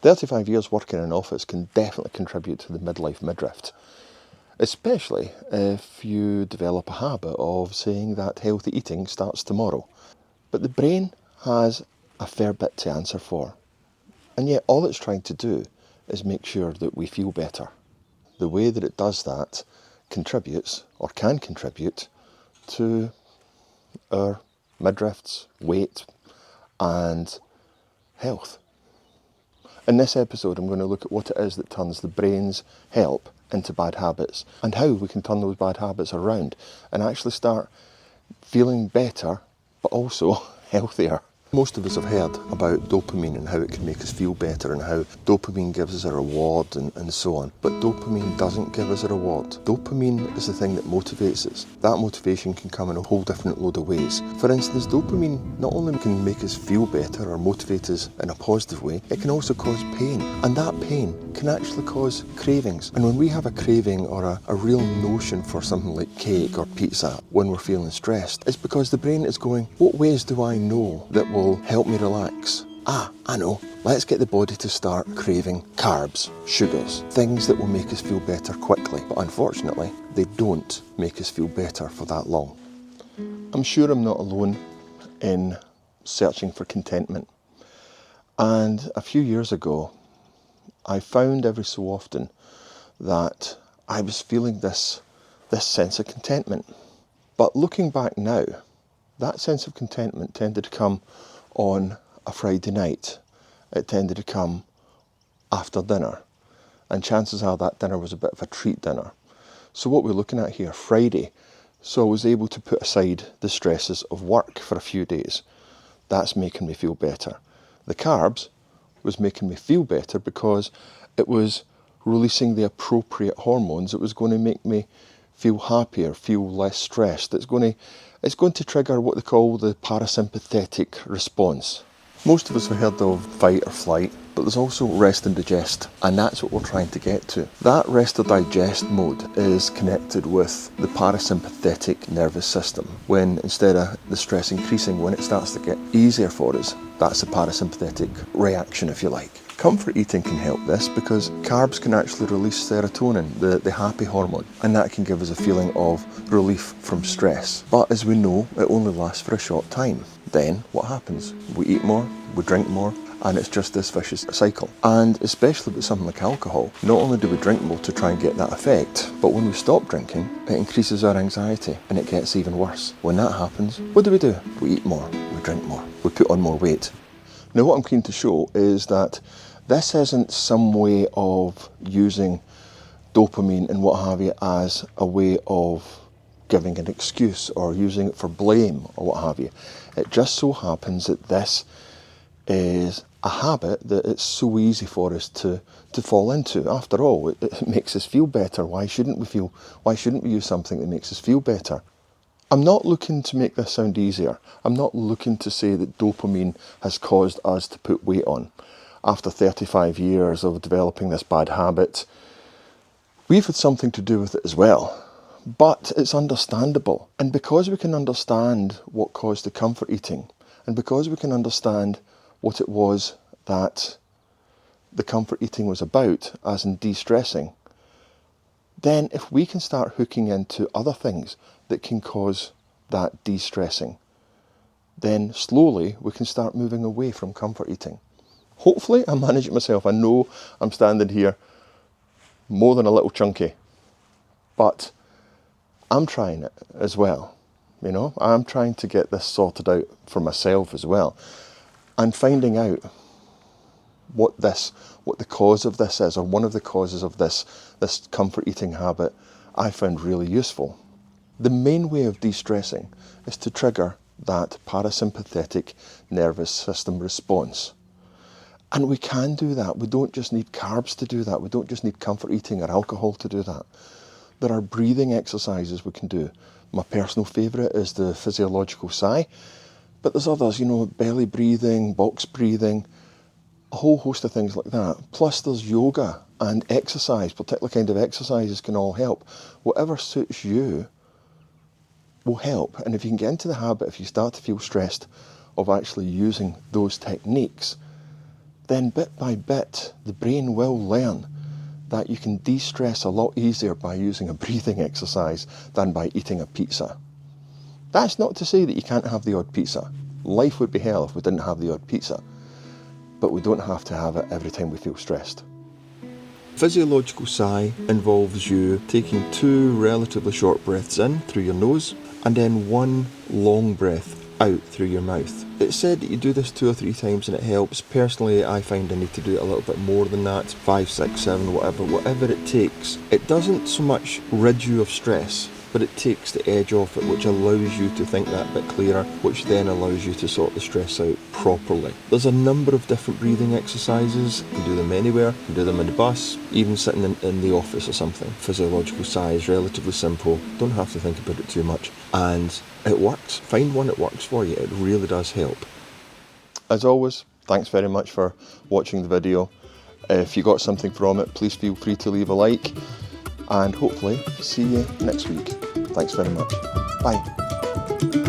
35 years working in an office can definitely contribute to the midlife midriff, especially if you develop a habit of saying that healthy eating starts tomorrow. But the brain has a fair bit to answer for, and yet all it's trying to do is make sure that we feel better. The way that it does that contributes, or can contribute, to our midriffs, weight and health. In this episode, I'm going to look at what it is that turns the brain's help into bad habits and how we can turn those bad habits around and actually start feeling better, but also healthier. Most of us have heard about dopamine and how it can make us feel better and how dopamine gives us a reward and so on. But dopamine doesn't give us a reward. Dopamine is the thing that motivates us. That motivation can come in a whole different load of ways. For instance, dopamine not only can make us feel better or motivate us in a positive way, it can also cause pain. And that pain can actually cause cravings. And when we have a craving or a real notion for something like cake or pizza when we're feeling stressed, it's because the brain is going, what ways do I know that will help me relax? I know. Let's get the body to start craving carbs, sugars, things that will make us feel better quickly. But unfortunately, they don't make us feel better for that long. I'm sure I'm not alone in searching for contentment. And a few years ago, I found every so often that I was feeling this sense of contentment. But looking back now, that sense of contentment tended to come on a Friday night. It tended to come after dinner. And chances are that dinner was a bit of a treat dinner. So what we're looking at here, Friday, so I was able to put aside the stresses of work for a few days. That's making me feel better. The carbs was making me feel better because it was releasing the appropriate hormones. It was going to make me feel happier, feel less stressed. It's going to trigger what they call the parasympathetic response. Most of us have heard of fight or flight, but there's also rest and digest, and that's what we're trying to get to. That rest or digest mode is connected with the parasympathetic nervous system. When instead of the stress increasing, when it starts to get easier for us, that's the parasympathetic reaction, if you like. Comfort eating can help this because carbs can actually release serotonin, the happy hormone, and that can give us a feeling of relief from stress. But as we know, it only lasts for a short time. Then what happens? We eat more, we drink more, and it's just this vicious cycle. And especially with something like alcohol, not only do we drink more to try and get that effect, but when we stop drinking, it increases our anxiety and it gets even worse. When that happens, what do? We eat more, we drink more, we put on more weight. Now what I'm keen to show is that this isn't some way of using dopamine and what have you as a way of giving an excuse or using it for blame or what have you. It just so happens that this is a habit that it's so easy for us to fall into. After all, it makes us feel better. Why shouldn't we use something that makes us feel better? I'm not looking to make this sound easier. I'm not looking to say that dopamine has caused us to put weight on. After 35 years of developing this bad habit, we've had something to do with it as well. But it's understandable. And because we can understand what caused the comfort eating, and because we can understand what it was that the comfort eating was about, as in de-stressing, then if we can start hooking into other things that can cause that de-stressing, then slowly we can start moving away from comfort eating. Hopefully I manage it myself. I know I'm standing here more than a little chunky, but I'm trying it as well. You know, I'm trying to get this sorted out for myself as well, and finding out what the cause of this is, or one of the causes of this comfort eating habit I found really useful. The main way of de-stressing is to trigger that parasympathetic nervous system response. And we can do that. We don't just need carbs to do that. We don't just need comfort eating or alcohol to do that. There are breathing exercises we can do. My personal favourite is the physiological sigh, but there's others, belly breathing, box breathing, a whole host of things like that. Plus there's yoga and exercise. Particular kind of exercises can all help. Whatever suits you will help. And if you can get into the habit, if you start to feel stressed, of actually using those techniques, then bit by bit the brain will learn that you can de-stress a lot easier by using a breathing exercise than by eating a pizza. That's not to say that you can't have the odd pizza. Life would be hell if we didn't have the odd pizza, but we don't have to have it every time we feel stressed. Physiological sigh involves you taking 2 relatively short breaths in through your nose and then 1 long breath out through your mouth. It's said that you do this 2 or 3 times and it helps. Personally, I find I need to do it a little bit more than that, 5, 6, 7, whatever it takes. It doesn't so much rid you of stress, but it takes the edge off it, which allows you to think that bit clearer, which then allows you to sort the stress out properly. There's a number of different breathing exercises. You can do them anywhere, you can do them in the bus, even sitting in the office or something. Physiological sigh is relatively simple, don't have to think about it too much, and it works. Find one that works for you, it really does help. As always, thanks very much for watching the video. If you got something from it, please feel free to leave a like, and hopefully see you next week. Thanks very much. Bye.